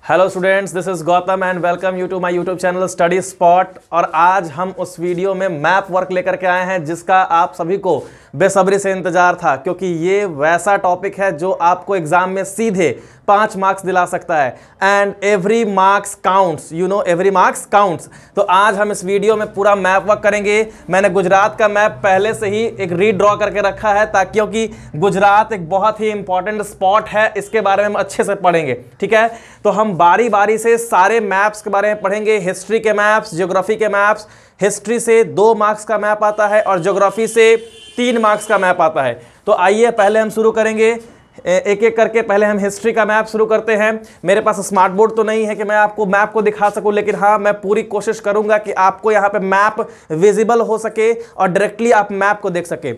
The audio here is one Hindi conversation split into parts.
Hello students, this is Gautam and welcome you to my YouTube channel study spot. और आज हम उस वीडियो में मैप वर्क लेकर के आए हैं जिसका आप सभी को बेसब्री से इंतजार था, क्योंकि ये वैसा टॉपिक है जो आपको एग्जाम में सीधे 5 मार्क्स दिला सकता है। And every marks counts, you know, every marks counts. तो आज हम इस वीडियो में पूरा मैप वर्क करेंगे। मैंने गुजरात का मैप पहले से ही एक रीड्रॉ करके रखा है ताकि, क्योंकि गुजरात एक बहुत ही इंपॉर्टेंट स्पॉट है, इसके बारे में हम अच्छे से पढ़ेंगे। ठीक है, तो हम बारी बारी से सारे मैप्स के बारे में पढ़ेंगे। हिस्ट्री के मैप्स, ज्योग्राफी के मैप्स। हिस्ट्री से 2 मार्क्स का मैप आता है और ज्योग्राफी से 3 मार्क्स का मैप आता है। तो आइए पहले हम शुरू करेंगे एक एक करके। पहले हम हिस्ट्री का मैप शुरू करते हैं। मेरे पास स्मार्ट बोर्ड तो नहीं है कि मैं आपको मैप को दिखा सकूं, लेकिन हाँ, मैं पूरी कोशिश करूंगा कि आपको यहाँ पे मैप विजिबल हो सके और डायरेक्टली आप मैप को देख सके।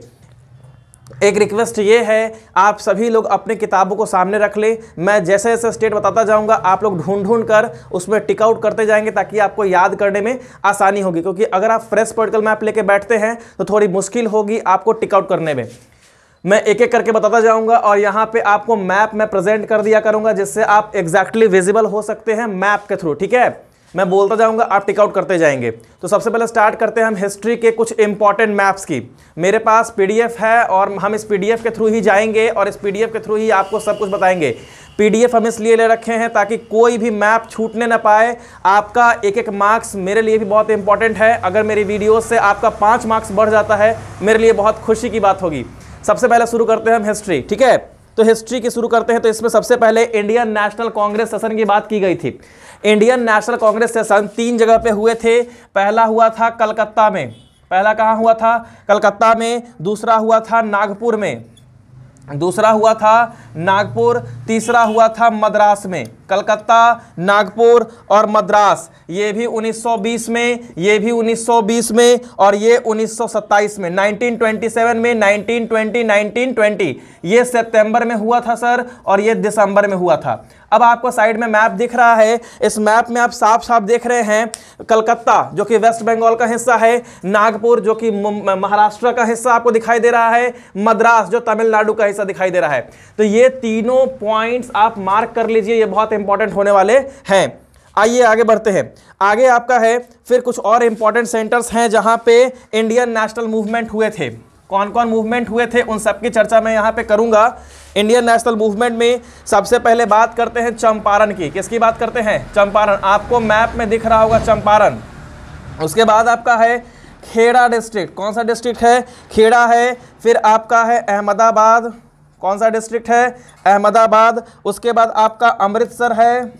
एक रिक्वेस्ट ये है, आप सभी लोग अपने किताबों को सामने रख लें। मैं जैसे जैसे स्टेट बताता जाऊंगा, आप लोग ढूंढ ढूंढ कर उसमें टिक आउट करते जाएंगे ताकि आपको याद करने में आसानी होगी। क्योंकि अगर आप फ्रेश पॉलिटिकल मैप लेके बैठते हैं तो थोड़ी मुश्किल होगी आपको टिक आउट करने में। मैं एक एक करके बताता जाऊंगा और यहाँ पे आपको मैप में प्रेजेंट कर दिया करूंगा जिससे आप एग्जैक्टली विजिबल हो सकते हैं मैप के थ्रू। ठीक है, मैं बोलता जाऊंगा, आप टिक आउट करते जाएंगे। तो सबसे पहले स्टार्ट करते हैं हम हिस्ट्री के कुछ इंपॉर्टेंट मैप्स की। मेरे पास पीडीएफ है और हम इस पीडीएफ के थ्रू ही जाएंगे और इस पीडीएफ के थ्रू ही आपको सब कुछ बताएंगे। पीडीएफ हम इसलिए ले रखे हैं ताकि कोई भी मैप छूटने ना पाए। आपका एक एक मार्क्स मेरे लिए भी बहुत इंपॉर्टेंट है। अगर मेरी वीडियो से आपका 5 मार्क्स बढ़ जाता है, मेरे लिए बहुत खुशी की बात होगी। सबसे पहले शुरू करते हैं हम हिस्ट्री। ठीक है, तो हिस्ट्री की शुरू करते हैं। तो इसमें सबसे पहले इंडियन नेशनल कांग्रेस सेशन की बात की गई थी। इंडियन नेशनल कांग्रेस सेशन 3 जगह पे हुए थे। पहला हुआ था कलकत्ता में। पहला कहाँ हुआ था? कलकत्ता में। दूसरा हुआ था नागपुर में। दूसरा हुआ था नागपुर। तीसरा हुआ था मद्रास में। कलकत्ता, नागपुर और मद्रास, ये भी 1920 में, ये भी 1920 में और ये 1927 में। 1927 में, 1920, 1920 ये सितंबर में हुआ था सर, और ये दिसंबर में हुआ था। अब आपको साइड में मैप दिख रहा है। इस मैप में आप साफ साफ देख रहे हैं कलकत्ता जो कि वेस्ट बंगाल का हिस्सा है, नागपुर जो कि महाराष्ट्र का हिस्सा आपको दिखाई दे रहा है, मद्रास जो तमिलनाडु का हिस्सा दिखाई दे रहा है। तो ये तीनों पॉइंट्स आप मार्क कर लीजिए, ये बहुत इंपॉर्टेंट होने वाले हैं। आइए आगे बढ़ते हैं। आगे आपका है फिर कुछ और इंपॉर्टेंट सेंटर्स हैं जहां पे इंडियन नेशनल मूवमेंट हुए थे। कौन कौन मूवमेंट हुए थे उन सब की चर्चा मैं यहां पे करूंगा। इंडियन नेशनल मूवमेंट में सबसे पहले बात करते हैं चंपारण की। किसकी बात करते हैं? चंपारण। आपको मैप में दिख रहा होगा चंपारण। उसके बाद आपका है खेड़ा डिस्ट्रिक्ट। कौन सा डिस्ट्रिक्ट है? खेड़ा है। फिर आपका है अहमदाबाद। कौन सा डिस्ट्रिक्ट है? अहमदाबाद। उसके बाद आपका अमृतसर है,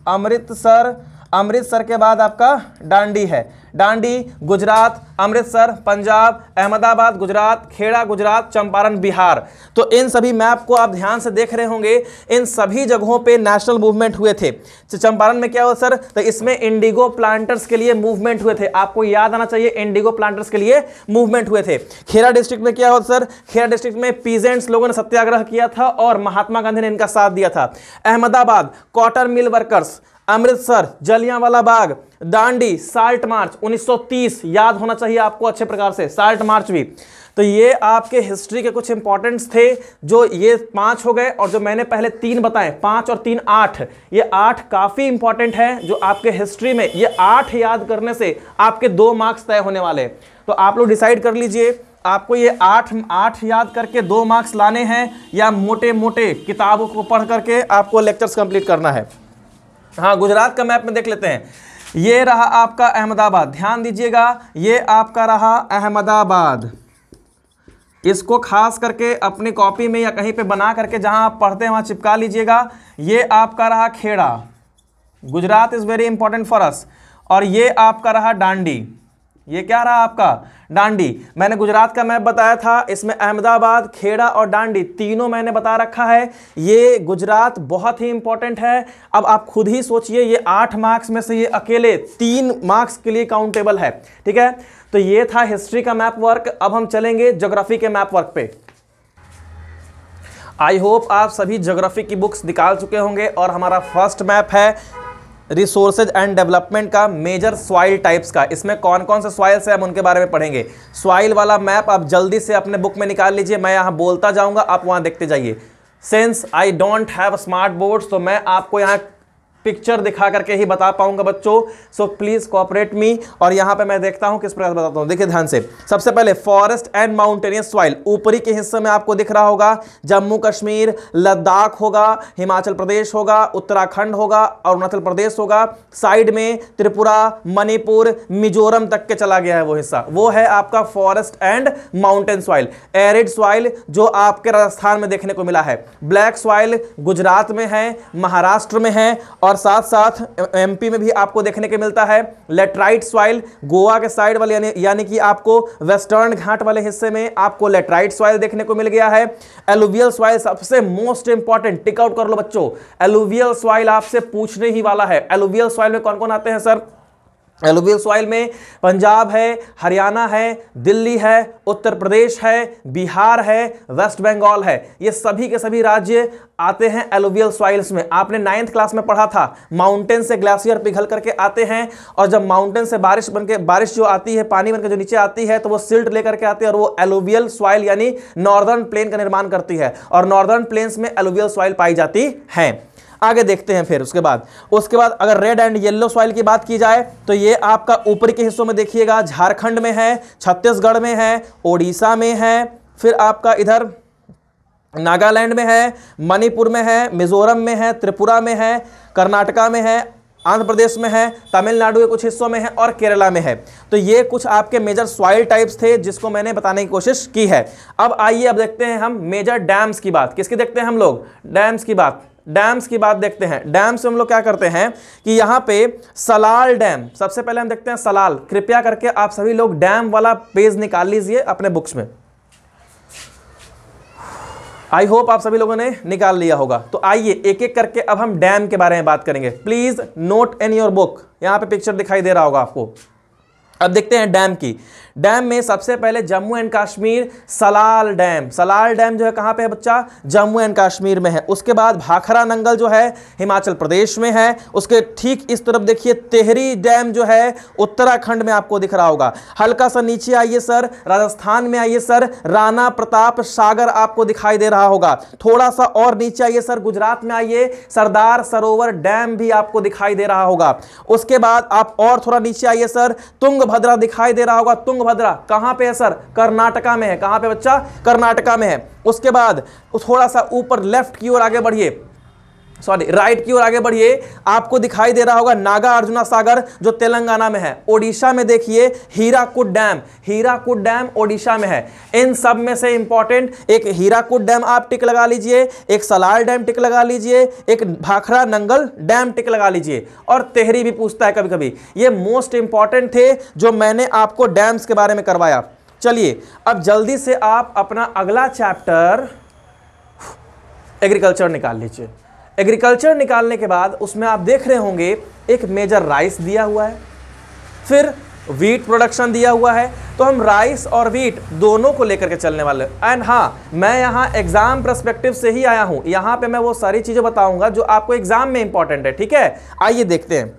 अमृतसर। अमृतसर के बाद आपका डांडी है। डांडी गुजरात, अमृतसर पंजाब, अहमदाबाद गुजरात, खेड़ा गुजरात, चंपारण बिहार। तो इन सभी मैप को आप ध्यान से देख रहे होंगे। इन सभी जगहों पे नेशनल मूवमेंट हुए थे। तो चंपारण में क्या हुआ सर? तो इसमें इंडिगो प्लांटर्स के लिए मूवमेंट हुए थे। आपको याद आना चाहिए, इंडिगो प्लांटर्स के लिए मूवमेंट हुए थे। खेड़ा डिस्ट्रिक्ट में क्या हुआ सर? खेड़ा डिस्ट्रिक्ट में पीजेंट्स लोगों ने सत्याग्रह किया था और महात्मा गांधी ने इनका साथ दिया था। Ahmedabad cotton mill workers, Amritsar Jallianwala Bagh, Dandi salt march 1930 याद होना चाहिए आपको अच्छे प्रकार से, साल्ट मार्च भी। तो ये आपके हिस्ट्री के कुछ इंपॉर्टेंट्स थे। जो ये 5 हो गए और जो मैंने पहले 3 बताए, 5 और 3 8, ये 8 काफी इंपॉर्टेंट है जो आपके हिस्ट्री में, ये 8 याद करने से आपके 2 मार्क्स तय होने वाले हैं। तो आप लोग डिसाइड कर लीजिए, आपको ये 8 याद करके 2 मार्क्स लाने हैं या मोटे मोटे किताबों को पढ़ करके आपको लेक्चर्स कंप्लीट करना है। हाँ, गुजरात का मैप में देख लेते हैं। ये रहा आपका अहमदाबाद, ध्यान दीजिएगा, ये आपका रहा अहमदाबाद। इसको खास करके अपनी कॉपी में या कहीं पे बना करके जहां आप पढ़ते हैं वहां चिपका लीजिएगा। ये आपका रहा Kheda, Gujarat is very important for us. और ये आपका रहा डांडी। ये क्या रहा आपका? डांडी। मैंने गुजरात का मैप बताया था, इसमें अहमदाबाद, खेड़ा और डांडी तीनों मैंने बता रखा है। ये गुजरात बहुत ही इंपॉर्टेंट है। अब आप खुद ही सोचिए, ये 8 मार्क्स में से ये अकेले 3 मार्क्स के लिए काउंटेबल है। ठीक है, तो ये था हिस्ट्री का मैप वर्क। अब हम चलेंगे ज्योग्राफी के मैप वर्क पे। आई होप आप सभी ज्योग्राफी की बुक्स निकाल चुके होंगे और हमारा फर्स्ट मैप है रिसोर्सेज एंड डेवलपमेंट का, मेजर सॉइल टाइप्स का। इसमें कौन कौन से सॉइल्स है हम उनके बारे में पढ़ेंगे। सॉइल वाला मैप आप जल्दी से अपने बुक में निकाल लीजिए, मैं यहाँ बोलता जाऊँगा, आप वहाँ देखते जाइए। Since I don't have smart boards, तो मैं आपको यहाँ पिक्चर दिखा करके ही बता पाऊंगा बच्चों, सो प्लीज कोऑपरेट मी। और यहां पे मैं देखता हूं किस प्रकार बताता हूं, देखिए ध्यान से। सबसे पहले फॉरेस्ट एंड माउंटेनियस सॉइल, ऊपरी के हिस्से में आपको दिख रहा होगा जम्मू कश्मीर, लद्दाख होगा, हिमाचल प्रदेश होगा, उत्तराखंड होगा, अरुणाचल प्रदेश होगा, साइड में त्रिपुरा, मणिपुर, मिजोरम तक के चला गया है वो हिस्सा, वो है आपका forest and mountain soil. Arid soil जो आपके राजस्थान में देखने को मिला है, ब्लैक सॉइल गुजरात में है, महाराष्ट्र में है, और साथ साथ एमपी में भी आपको देखने को मिलता है। लेटराइट सॉइल गोवा के साइड वाले यानी कि आपको वेस्टर्न घाट वाले हिस्से में आपको लेटराइट सॉइल देखने को मिल गया है। एलुवियल सॉइल सबसे मोस्ट इंपॉर्टेंट, टिक आउट कर लो बच्चों, एलुवियल सॉइल आपसे पूछने ही वाला है। एलुवियल सॉइल में कौन कौन आते हैं सर? एलुवियल सॉइल में पंजाब है, हरियाणा है, दिल्ली है, उत्तर प्रदेश है, बिहार है, वेस्ट बंगाल है, ये सभी के सभी राज्य आते हैं एलुवियल सॉइल्स में। आपने 9th क्लास में पढ़ा था, माउंटेन से ग्लेशियर पिघल करके आते हैं, और जब माउंटेन से बारिश जो आती है, पानी बनकर जो नीचे आती है, तो वो सिल्ट लेकर के आती है, और वो एलुवियल सॉइल यानी नॉर्दर्न प्लेन का निर्माण करती है, और नॉर्दर्न प्लेन्स में एलुवियल सॉइल पाई जाती है। आगे देखते हैं फिर उसके बाद अगर रेड एंड येलो सॉइल की बात की जाए तो ये आपका ऊपरी के हिस्सों में देखिएगा, झारखंड में है, छत्तीसगढ़ में है, ओडिशा में है, फिर आपका इधर नागालैंड में है, मणिपुर में है, मिजोरम में है, त्रिपुरा में है, कर्नाटका में है, आंध्र प्रदेश में है, तमिलनाडु के कुछ हिस्सों में है, और केरला में है। तो ये कुछ आपके मेजर सॉइल टाइप्स थे जिसको मैंने बताने की कोशिश की है। अब आइए अब देखते हैं हम मेजर डैम्स की बात। किसकी देखते हैं हम लोग? डैम्स की बात देखते हैं। डैम से हम लोग क्या करते हैं कि यहाँ पे सलाल डैम, सबसे पहले हम देखते हैं सलाल। कृपया करके आप सभी लोग डैम वाला पेज निकाल लीजिए अपने बुक्स में। आई होप आप सभी लोगों ने निकाल लिया होगा। तो आइए एक एक करके अब हम डैम के बारे में बात करेंगे। Please note in your book, यहां पे पिक्चर दिखाई दे रहा होगा आपको। अब देखते हैं डैम की। डैम में सबसे पहले जम्मू एंड कश्मीर सलाल डैम जो है कहां पे है बच्चा? जम्मू एंड कश्मीर में है। उसके बाद भाखरा नंगल जो है हिमाचल प्रदेश में है। उसके ठीक इस तरफ देखिए तेहरी डैम जो है उत्तराखंड में आपको दिख रहा होगा। हल्का सा नीचे आइए सर, राजस्थान में आइए सर, राणा प्रताप सागर आपको दिखाई दे रहा होगा। थोड़ा सा और नीचे आइए सर, गुजरात में आइए, सरदार सरोवर डैम भी आपको दिखाई दे रहा होगा। उसके बाद आप और थोड़ा नीचे आइए सर, तुंगभद्रा दिखाई दे रहा होगा। तुंगभद्रा कहां पे है सर? कर्नाटका में है। कहां पे बच्चा? कर्नाटका में है। उसके बाद थोड़ा सा ऊपर लेफ्ट की ओर आगे बढ़िए, राइट की ओर आगे बढ़िए, आपको दिखाई दे रहा होगा नागा अर्जुना सागर जो तेलंगाना में है। ओडिशा में देखिए हीराकुड डैम ओडिशा में है। इन सब में से इंपॉर्टेंट एक हीराकुड डैम आप टिक लगा लीजिए, एक सलाल डैम टिक लगा लीजिए, एक भाखरा नंगल डैम टिक लगा लीजिए, और तेहरी भी पूछता है कभी कभी। ये मोस्ट इंपॉर्टेंट थे जो मैंने आपको डैम्स के बारे में करवाया। चलिए अब जल्दी से आप अपना अगला चैप्टर एग्रीकल्चर निकाल लीजिए। एग्रीकल्चर निकालने के बाद उसमें आप देख रहे होंगे एक मेजर राइस दिया हुआ है, फिर वीट प्रोडक्शन दिया हुआ है। तो हम राइस और वीट दोनों को लेकर के चलने वाले। एंड हाँ, मैं यहाँ एग्जाम पर्सपेक्टिव से ही आया हूँ। यहाँ पे मैं वो सारी चीजें बताऊंगा जो आपको एग्जाम में इंपॉर्टेंट है। ठीक है, आइए देखते हैं।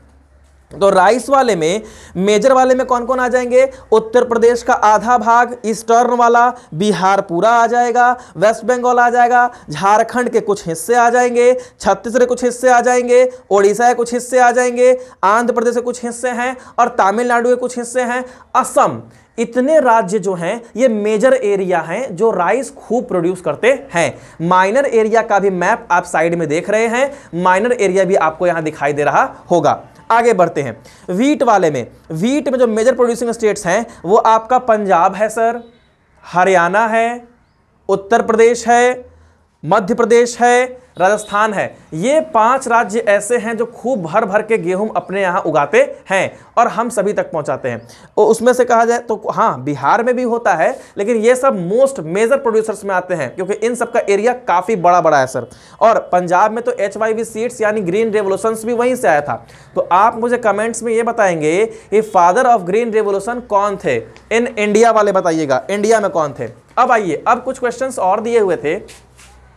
तो राइस वाले में, मेजर वाले में कौन कौन आ जाएंगे? उत्तर प्रदेश का आधा भाग, ईस्टर्न वाला बिहार पूरा आ जाएगा, वेस्ट बंगाल आ जाएगा, झारखंड के कुछ हिस्से आ जाएंगे, छत्तीसगढ़ के कुछ हिस्से आ जाएंगे, ओडिशा के कुछ हिस्से आ जाएंगे, आंध्र प्रदेश के कुछ हिस्से हैं, और तमिलनाडु के कुछ हिस्से हैं, असम। इतने राज्य जो हैं ये मेजर एरिया हैं जो राइस खूब प्रोड्यूस करते हैं। माइनर एरिया का भी मैप आप साइड में देख रहे हैं, माइनर एरिया भी आपको यहां दिखाई दे रहा होगा। आगे बढ़ते हैं वीट वाले में। वीट में जो मेजर प्रोड्यूसिंग स्टेट्स हैं वो आपका पंजाब है सर, हरियाणा है, उत्तर प्रदेश है, मध्य प्रदेश है, राजस्थान है। ये 5 राज्य ऐसे हैं जो खूब भर भर के गेहूं अपने यहाँ उगाते हैं और हम सभी तक पहुंचाते हैं। और उसमें से कहा जाए तो हाँ, बिहार में भी होता है, लेकिन ये सब मोस्ट मेजर प्रोड्यूसर्स में आते हैं क्योंकि इन सब का एरिया काफी बड़ा बड़ा है सर। और पंजाब में तो HYV सीड्स यानी ग्रीन रेवोल्यूशंस भी वहीं से आया था। तो आप मुझे कमेंट्स में ये बताएंगे ये फादर ऑफ ग्रीन रेवोल्यूशन कौन थे इन इंडिया वाले, बताइएगा इंडिया में कौन थे। अब आइए, अब कुछ क्वेश्चंस और दिए हुए थे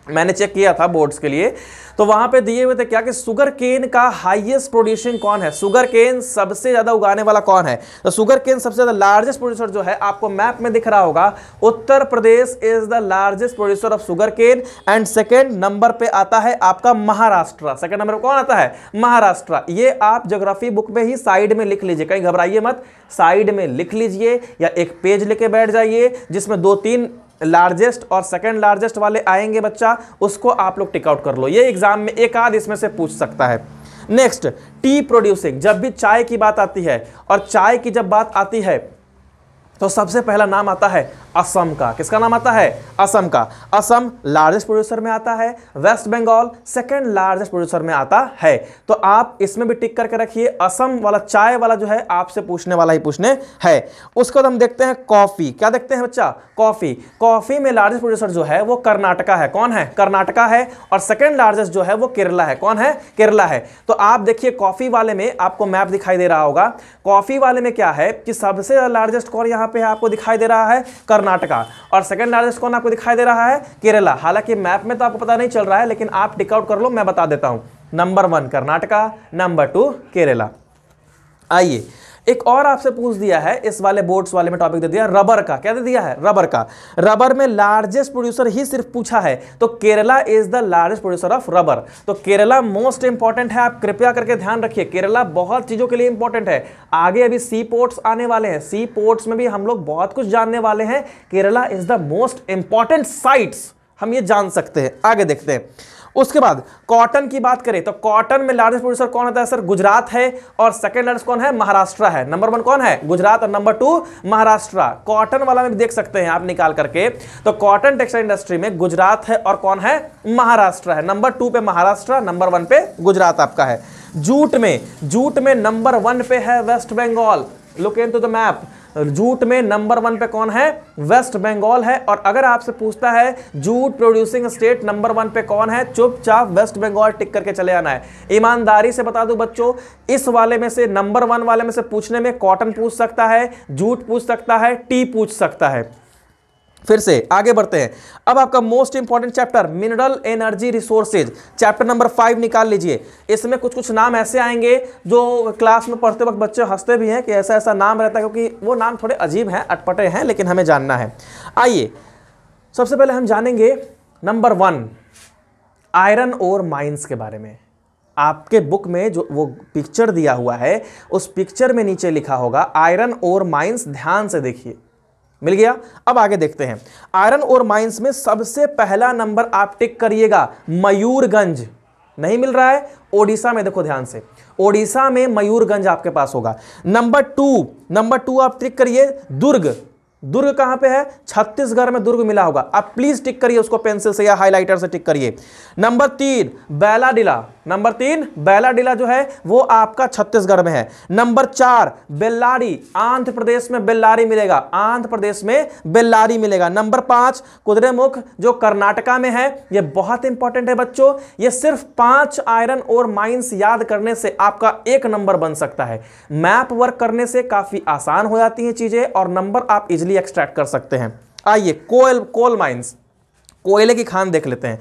मैंने चेक किया था बोर्ड्स के लिए, तो वहां पे दिए हुए थे क्या कि शुगर केन का हाईएस्ट प्रोड्यूसिंग कौन है, शुगर केन सबसे ज्यादा उगाने वाला कौन है। तो शुगर केन सबसे ज्यादा लार्जेस्ट प्रोड्यूसर जो है आपको मैप में दिख रहा होगा, Uttar Pradesh is the largest producer of sugar cane. And second number पे आता है आपका महाराष्ट्र। सेकेंड नंबर पे कौन आता है, महाराष्ट्र। ये आप ज्योग्राफी बुक में ही साइड में लिख लीजिए, कहीं घबराइए मत, साइड में लिख लीजिए या एक पेज लेके बैठ जाइए जिसमें 2-3 लार्जेस्ट और सेकंड लार्जेस्ट वाले आएंगे बच्चा, उसको आप लोग टिक आउट कर लो। ये एग्जाम में एक आध इसमें से पूछ सकता है। नेक्स्ट, टी प्रोड्यूसिंग, जब भी चाय की बात आती है और चाय की जब बात आती है तो सबसे पहला नाम आता है असम का। किसका नाम आता है, असम का। असम लार्जेस्ट प्रोड्यूसर में आता है, West Bengal second largest producer में आता है। तो आप इसमें भी टिक करके रखिए, असम वाला चाय वाला जो है आपसे पूछने वाला ही पूछने है। उसके बाद हम देखते हैं कॉफी। क्या देखते हैं बच्चा, कॉफी। कॉफी में लार्जेस्ट प्रोड्यूसर जो है वो कर्नाटका है। कौन है, कर्नाटका है। और सेकंड लार्जेस्ट जो है वो केरला है। कौन है, केरला है। तो आप देखिए कॉफी वाले में आपको मैप दिखाई दे रहा होगा, कॉफी वाले में क्या है कि सबसे लार्जेस्ट कौन यहाँ पे आपको दिखाई दे रहा है, कर्नाटका। और सेकंड लार्जेस्ट कौन आपको दिखाई दे रहा है, केरला। हालांकि मैप में तो आपको पता नहीं चल रहा है, लेकिन आप टिक आउट कर लो, मैं बता देता हूं। Number 1 Karnataka, number 2 Kerala. आइए एक और आपसे पूछ दिया है, इस वाले बोर्ड्स वाले में टॉपिक दे दिया रबर का। क्या दे दिया है, रबर का। रबर में लार्जेस्ट प्रोड्यूसर ही सिर्फ पूछा है, तो Kerala is the largest producer of rubber. तो केरला मोस्ट इंपॉर्टेंट है, आप कृपया करके ध्यान रखिए, केरला बहुत चीजों के लिए इंपॉर्टेंट है। आगे अभी सी पोर्ट्स आने वाले हैं, सी पोर्ट्स में भी हम लोग बहुत कुछ जानने वाले हैं। Kerala is the most important sites, हम ये जान सकते हैं। आगे देखते हैं। उसके बाद कॉटन की बात करें तो कॉटन में लार्जेस्ट प्रोड्यूसर कौन होता है सर, गुजरात है। और सेकंड लार्जेस्ट कौन है, महाराष्ट्र है। नंबर 1 कौन है, गुजरात, और नंबर 2 महाराष्ट्र। कॉटन वाला में भी देख सकते हैं आप निकाल करके, तो कॉटन टेक्सटाइल इंडस्ट्री में गुजरात है और कौन है, महाराष्ट्र है। नंबर 2 पे महाराष्ट्र, नंबर 1 पे गुजरात आपका है। जूट में नंबर 1 पे है West Bengal. Look into the map, jute में नंबर 1 पे कौन है, वेस्ट बंगाल है। और अगर आपसे पूछता है जूट प्रोड्यूसिंग स्टेट नंबर 1 पे कौन है, चुपचाप वेस्ट बंगाल टिक करके चले आना है। ईमानदारी से बता दूं बच्चों, इस वाले में से नंबर 1 वाले में से पूछने में कॉटन पूछ सकता है, जूट पूछ सकता है, टी पूछ सकता है। फिर से आगे बढ़ते हैं। अब आपका most important chapter mineral energy resources, chapter number 5 निकाल लीजिए। इसमें कुछ कुछ नाम ऐसे आएंगे जो क्लास में पढ़ते वक्त बच्चे हंसते भी हैं कि ऐसा ऐसा नाम रहता है, क्योंकि वो नाम थोड़े अजीब हैं, अटपटे हैं, लेकिन हमें जानना है। आइए सबसे पहले हम जानेंगे नंबर 1 आयरन ओर माइंस के बारे में। आपके बुक में जो वो पिक्चर दिया हुआ है, उस पिक्चर में नीचे लिखा होगा आयरन ओर माइंस, ध्यान से देखिए, मिल गया। अब आगे देखते हैं। आयरन ओर माइंस में सबसे पहला नंबर आप टिक करिएगा, मयूरगंज। नहीं मिल रहा है, ओडिशा में देखो ध्यान से, ओडिशा में मयूरगंज आपके पास होगा। नंबर 2 आप टिक करिए, दुर्ग। दुर्ग कहां पे है, छत्तीसगढ़ में दुर्ग मिला होगा। आप प्लीज टिक करिए उसको पेंसिल से या हाइलाइटर से टिक करिए। नंबर 3 बैलाडिला, नंबर 3 बैलाडिला जो है वो आपका छत्तीसगढ़ में है। नंबर 4 बेल्लारी, आंध्र प्रदेश में बेल्लारी मिलेगा, आंध्र प्रदेश में बेल्लारी मिलेगा। नंबर 5 कुद्रेमुख जो कर्नाटका में है। ये बहुत इंपॉर्टेंट है बच्चों, ये सिर्फ 5 आयरन और माइंस याद करने से आपका 1 नंबर बन सकता है। मैप वर्क करने से काफी आसान हो जाती हैं चीजें और नंबर आप इजिली एक्सट्रैक्ट कर सकते हैं। आइए कोल माइंस, कोयले की खान देख लेते हैं।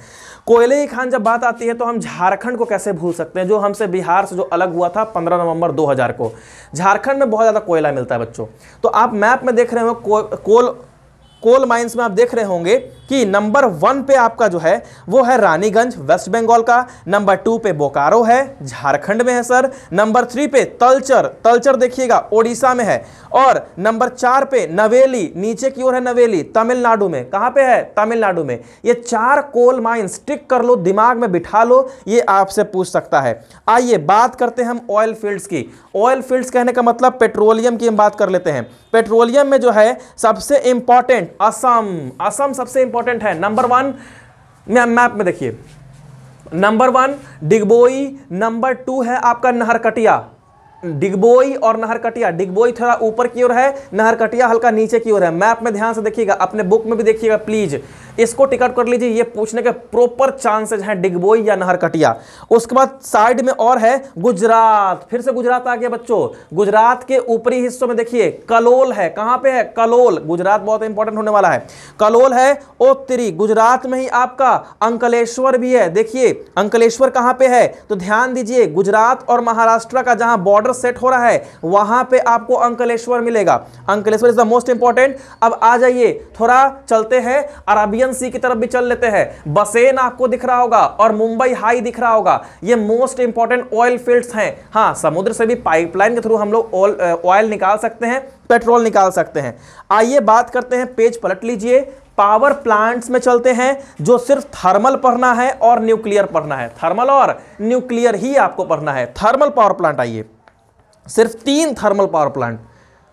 कोयले की खान जब बात आती है तो हम झारखंड को कैसे भूल सकते हैं, जो हमसे बिहार से जो अलग हुआ था 15 नवंबर 2000 को। झारखंड में बहुत ज़्यादा कोयला मिलता है बच्चों। तो आप मैप में देख रहे हो कोल माइंस में आप देख रहे होंगे कि नंबर 1 पे आपका जो है वो है रानीगंज, वेस्ट बंगाल का। नंबर 2 पे बोकारो है, झारखंड में है सर। नंबर 3 पे तलचर देखिएगा ओडिशा में है। और नंबर 4 पे नवेली, नीचे की ओर है नवेली, तमिलनाडु में। कहां पे है, तमिलनाडु में। ये 4 कोल माइंस टिक कर लो, दिमाग में बिठा लो, ये आपसे पूछ सकता है। आइए बात करते हैं हम ऑयल फील्ड्स की। ऑयल फील्ड्स कहने का मतलब पेट्रोलियम की हम बात कर लेते हैं। पेट्रोलियम में जो है सबसे इंपॉर्टेंट असम सबसे इंपॉर्टेंट है। नंबर 1 मैप में देखिए, नंबर 1 डिगबोई, नंबर 2 है आपका नहरकटिया। डिगबोई और नहरकटिया, डिगबोई थोड़ा ऊपर की ओर है, नहरकटिया हल्का नीचे की ओर है। मैप में ध्यान से देखिएगा, अपने बुक में भी देखिएगा प्लीज। इसको टिकट कर लीजिए, ये पूछने के प्रॉपर चांसेस हैं डिगबोई या नहरकटिया। उसके बाद साइड में और है गुजरात, फिर से गुजरात आ गया बच्चों। गुजरात के ऊपरी हिस्सों में देखिए कलोल है, कहां पे है कलोल, गुजरात बहुत इंपॉर्टेंट होने वाला है, कलोल है। ओत्तरी गुजरात में ही आपका अंकलेश्वर भी है, देखिए अंकलेश्वर कहां पे है, तो ध्यान दीजिए गुजरात और महाराष्ट्र का जहां बॉर्डर सेट हो रहा है वहां पे आपको अंकलेश्वर मिलेगा। Ankleshwar is the most important. अब आ जाइए थोड़ा चलते हैं अरबियन सी की तरफ भी चल लेते हैं। बसेन आपको दिख रहा होगा और मुंबई हाई दिख रहा होगा, ये मोस्ट इंपॉर्टेंट ऑयल फील्ड्स हैं। हाँ, समुद्र से भी पाइपलाइन के थ्रू हम लोग ऑयल निकाल सकते हैं, पेट्रोल निकाल सकते हैं। आइए बात करते हैं, पेज पलट लीजिए, पावर प्लांट्स में चलते हैं जो सिर्फ थर्मल पढ़ना है और न्यूक्लियर पढ़ना है, थर्मल और न्यूक्लियर ही आपको पढ़ना है। थर्मल पावर प्लांट, आइए सिर्फ 3 थर्मल पावर प्लांट,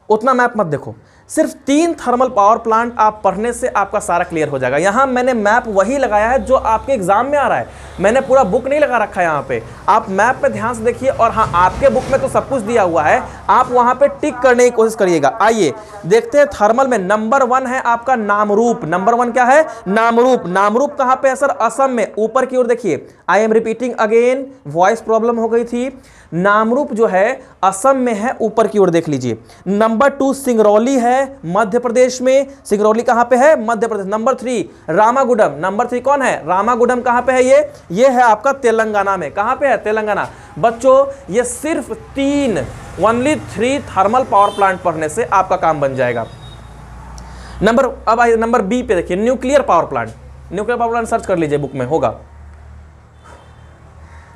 उतना मैप मत देखो, सिर्फ 3 थर्मल पावर प्लांट आप पढ़ने से आपका सारा क्लियर हो जाएगा। यहां मैंने मैप वही लगाया है जो आपके एग्जाम में आ रहा है, मैंने पूरा बुक नहीं लगा रखा है यहां पे। आप मैप पे ध्यान से देखिए, और हाँ आपके बुक में तो सब कुछ दिया हुआ है, आप वहां पे टिक करने की कोशिश करिएगा। आइए देखते हैं थर्मल में नंबर 1 है आपका नामरूप। नंबर 1 क्या है, नामरूप। नामरूप कहां पे है सर, असम में, ऊपर की ओर देखिए। I am repeating again, voice problem हो गई थी। नामरूप जो है असम में है, ऊपर की ओर देख लीजिए। नंबर 2 सिंगरौली है मध्य प्रदेश में, सिंगरौली कहां पे है, मध्य प्रदेश। नंबर 3 रामागुडम, नंबर 3 कौन है, रामागुडम कहां पे है, ये है आपका तेलंगाना में। कहां पे है, तेलंगाना। बच्चों ये सिर्फ 3 ओनली 3 थर्मल पावर प्लांट पढ़ने से आपका काम बन जाएगा। अब आइए नंबर बी पे देखिए, nuclear power plant. Nuclear power plant search कर लीजिए, बुक में होगा,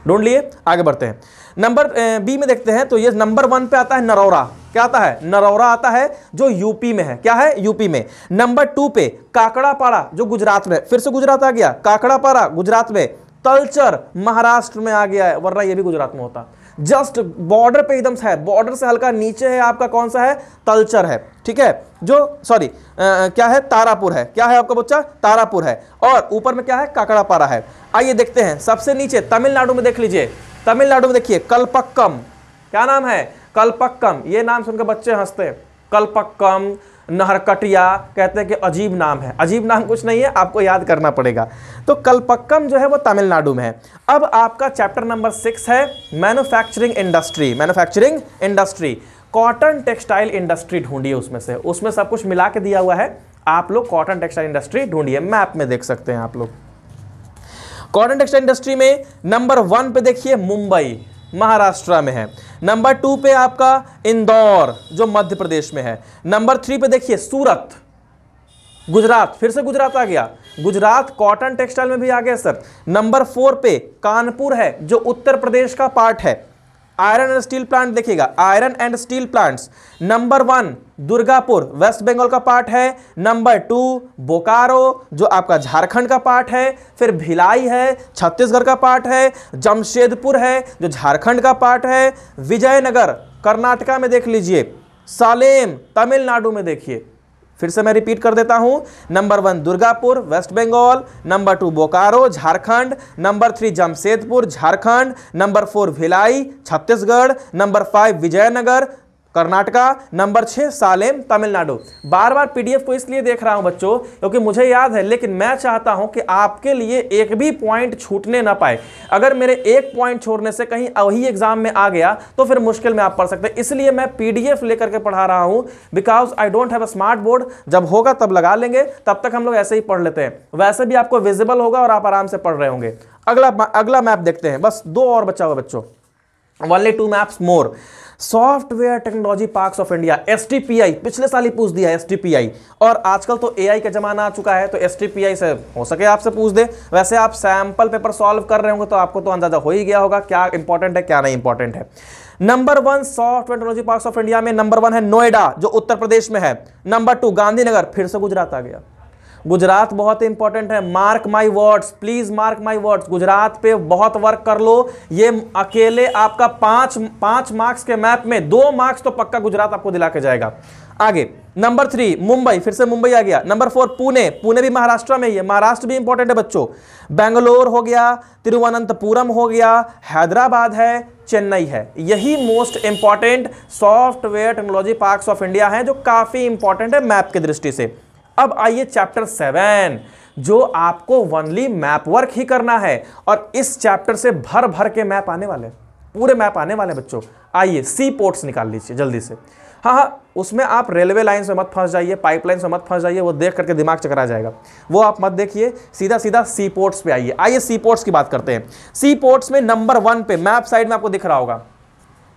ढूंढ लिए। आगे बढ़ते हैं, नंबर बी में देखते हैं, तो ये नंबर 1 पे आता है नरौरा। क्या आता है, नरौरा आता है जो यूपी में है। क्या है, यूपी में। नंबर 2 पे काकड़ापाड़ा जो गुजरात में, फिर से गुजरात आ गया, काकड़ापाड़ा गुजरात में। तलचर महाराष्ट्र में आ गया है, वरना ये भी गुजरात में होता। जस्ट बॉर्डर पे एकदम से है, बॉर्डर से हल्का नीचे है आपका कौन सा है, तलचर है, ठीक है। जो सॉरी क्या है, तारापुर है। क्या है आपका बच्चा, तारापुर है। और ऊपर में क्या है, काकड़ापाड़ा है। आइए देखते हैं सबसे नीचे तमिलनाडु में देख लीजिए, तमिलनाडु में देखिए कलपक्कम। क्या नाम है, कलपक्कम। ये नाम सुनकर बच्चे हंसते हैं, कलपक्कम, नहरकटिया, कहते हैं कि अजीब नाम है। अजीब नाम कुछ नहीं है, आपको याद करना पड़ेगा। तो कलपक्कम जो है वो तमिलनाडु में है। अब आपका चैप्टर नंबर 6 है manufacturing industry. Manufacturing industry, cotton textile industry ढूंढिए, उसमें से, उसमें सब कुछ मिला के दिया हुआ है। आप लोग कॉटन टेक्सटाइल इंडस्ट्री ढूंढिए, मैप में देख सकते हैं आप लोग। कॉटन टेक्सटाइल इंडस्ट्री में नंबर 1 पे देखिए मुंबई, महाराष्ट्र में है। नंबर 2 पे आपका इंदौर जो मध्य प्रदेश में है। नंबर 3 पे देखिए सूरत, गुजरात, फिर से गुजरात आ गया, गुजरात कॉटन टेक्सटाइल में भी आ गया सर। नंबर 4 पे कानपुर है जो उत्तर प्रदेश का पार्ट है। आयरन एंड स्टील प्लांट देखिएगा, iron and steel plants. Number 1 Durgapur West Bengal का पार्ट है। नंबर 2 बोकारो जो आपका झारखंड का पार्ट है। फिर भिलाई है छत्तीसगढ़ का पार्ट है। जमशेदपुर है जो झारखंड का पार्ट है। विजयनगर कर्नाटका में देख लीजिए। सालेम तमिलनाडु में देखिए। फिर से मैं रिपीट कर देता हूं, number 1 Durgapur West Bengal, number 2 Bokaro Jharkhand, number 3 Jamshedpur Jharkhand, number 4 Bhilai Chhattisgarh, number 5 Vijayanagar Karnataka, number 6 Salem Tamil Nadu. बार बार पीडीएफ को इसलिए देख रहा हूं बच्चों क्योंकि मुझे याद है, लेकिन मैं चाहता हूं कि आपके लिए एक भी पॉइंट छूटने ना पाए। अगर मेरे एक पॉइंट छोड़ने से कहीं वही एग्जाम में आ गया तो फिर मुश्किल में आप पढ़ सकते हैं। इसलिए मैं पीडीएफ लेकर के पढ़ा रहा हूं, because I don't have a smart board. जब होगा तब लगा लेंगे, तब तक हम लोग ऐसे ही पढ़ लेते हैं। वैसे भी आपको विजिबल होगा और आप आराम से पढ़ रहे होंगे। अगला मैप देखते हैं, बस 2 और बचा हुआ बच्चों, only 2 maps more. Software technology parks of India, STPI, पिछले साल ही पूछ दिया एसटीपीआई। और आजकल तो एआई का जमाना आ चुका है, तो एसटीपीआई से हो सके आपसे पूछ दे। वैसे आप सैंपल पेपर सॉल्व कर रहे होंगे तो आपको तो अंदाजा हो ही गया होगा क्या इंपॉर्टेंट है क्या नहीं इंपॉर्टेंट है। Number 1 software technology parks of India में नंबर 1 है नोएडा जो उत्तर प्रदेश में है। नंबर 2 गांधीनगर, फिर से गुजरात आ गया। गुजरात बहुत इंपॉर्टेंट है, mark my words, please mark my words. Gujarat पे बहुत वर्क कर लो। ये अकेले आपका 5 मार्क्स के मैप में 2 मार्क्स तो पक्का गुजरात आपको दिला के जाएगा। आगे नंबर 3 मुंबई, फिर से मुंबई आ गया। नंबर 4 पुणे, पुणे भी महाराष्ट्र में ही है, महाराष्ट्र भी इंपॉर्टेंट है बच्चों। बेंगलोर हो गया, तिरुवनंतपुरम हो गया, हैदराबाद है, चेन्नई है। यही most important software technology parks of India है जो काफी इंपॉर्टेंट है मैप की दृष्टि से। अब आइए चैप्टर 7 जो आपको ओनली मैप वर्क ही करना है, और इस चैप्टर से भर भर के मैप आने वाले, पूरे मैप आने वाले बच्चों। आइए सी पोर्ट्स निकाल लीजिए जल्दी से। हाँ, उसमें आप रेलवे लाइन्स में मत फंस जाइए, पाइपलाइंस में मत फंस जाइए, वो देख करके दिमाग चकरा जाएगा, वो आप मत देखिए, सीधा सीधा सी पोर्ट्स पे आइए। आइए सी पोर्ट्स की बात करते हैं। सी पोर्ट्स में नंबर 1 पे मैप साइड में आपको दिख रहा होगा,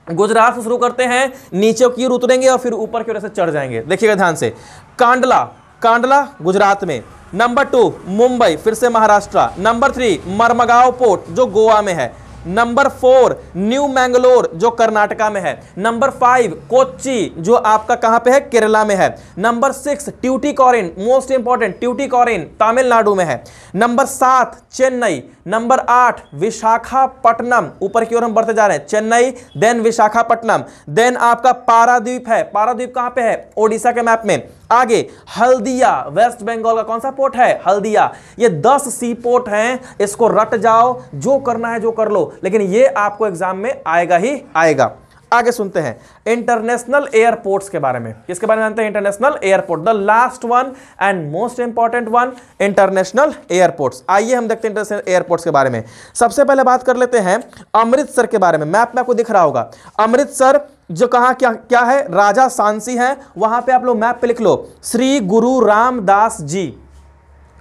गुजरात से शुरू करते हैं, नीचे की ओर उतरेंगे और फिर ऊपर की ओर से चढ़ जाएंगे। देखिएगा ध्यान से, कांडला गुजरात में। नंबर 2 मुंबई, फिर से महाराष्ट्र। नंबर 3 मरमगांव पोर्ट जो गोवा में है। नंबर 4 न्यू मैंगलोर जो कर्नाटका में है। नंबर 5 कोच्चि जो आपका कहां पे है, केरला में है। Number 6 Tuticorin, most important, Tuticorin Tamil Nadu में है। नंबर 7 चेन्नई। नंबर 8 विशाखापट्टनम, ऊपर की ओर हम बढ़ते जा रहे हैं, चेन्नई देन विशाखापट्टनम, देन आपका पारादीप है। पारादीप कहां पे है, ओडिशा के मैप में। आगे हल्दिया, वेस्ट बंगाल का कौन सा पोर्ट है, हल्दिया। ये 10 सी पोर्ट हैं, इसको रट जाओ, जो करना है जो कर लो, लेकिन ये आपको एग्जाम में आएगा ही आएगा। आगे सुनते हैं इंटरनेशनल एयरपोर्ट्स के बारे में। किसके बारे में जानते हैं, international airport, the last one and most important one, international airports. आइए हम देखते हैं इंटरनेशनल एयरपोर्ट्स के बारे में। सबसे पहले बात कर लेते हैं अमृतसर के बारे में। मैप में आपको दिख रहा होगा अमृतसर जो कहां क्या है, राजा सांसी है, वहां पे आप लोग मैप पे लिख लो श्री गुरु रामदास जी,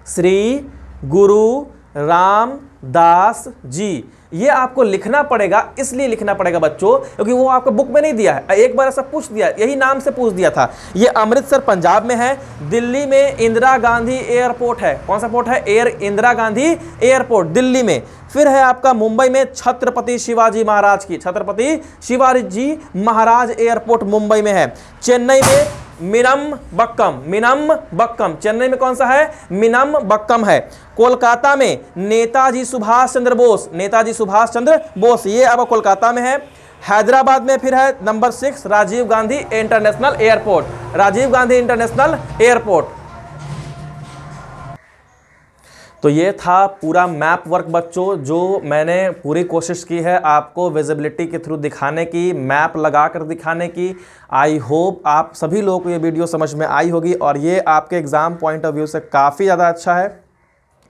श्री गुरु रामदास जी। ये आपको लिखना पड़ेगा, इसलिए लिखना पड़ेगा बच्चों क्योंकि वो आपको बुक में नहीं दिया है, एक बार ऐसा पूछ दिया, यही नाम से पूछ दिया था। ये अमृतसर पंजाब में है। दिल्ली में इंदिरा गांधी एयरपोर्ट है। कौन सा पोर्ट है, इंदिरा गांधी एयरपोर्ट दिल्ली में। फिर है आपका मुंबई में छत्रपति शिवाजी महाराज की, छत्रपति शिवाजी महाराज एयरपोर्ट मुंबई में है। चेन्नई में मिनम्बक्कम, चेन्नई में कौन सा है, मिनम्बक्कम है। कोलकाता में नेताजी सुभाष चंद्र बोस, नेताजी सुभाष चंद्र बोस, ये अब कोलकाता में है। हैदराबाद में फिर है number 6 Rajiv Gandhi international airport, Rajiv Gandhi international airport. तो ये था पूरा मैप वर्क बच्चों, जो मैंने पूरी कोशिश की है आपको विजिबिलिटी के थ्रू दिखाने की, मैप लगाकर दिखाने की। आई होप आप सभी लोगों को ये वीडियो समझ में आई होगी और ये आपके एग्ज़ाम पॉइंट ऑफ व्यू से काफ़ी ज़्यादा अच्छा है।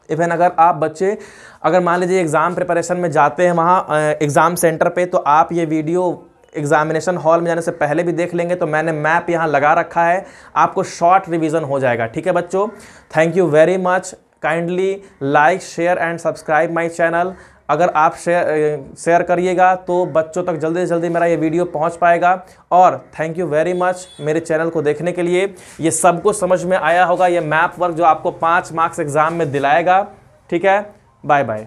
इवन अगर आप बच्चे अगर मान लीजिए एग्ज़ाम प्रिपरेशन में जाते हैं वहाँ एग्ज़ाम सेंटर पे, तो आप ये वीडियो एग्जामिनेशन हॉल में जाने से पहले भी देख लेंगे, तो मैंने मैप यहाँ लगा रखा है, आपको शॉर्ट रिवीजन हो जाएगा। ठीक है बच्चों, thank you very much. Kindly like share and subscribe my channel. अगर आप शेयर करिएगा तो बच्चों तक जल्दी से जल्दी मेरा ये वीडियो पहुंच पाएगा। और थैंक यू वेरी मच मेरे चैनल को देखने के लिए। ये सब कुछ समझ में आया होगा, ये मैप वर्क जो आपको 5 मार्क्स एग्जाम में दिलाएगा। ठीक है, बाय बाय।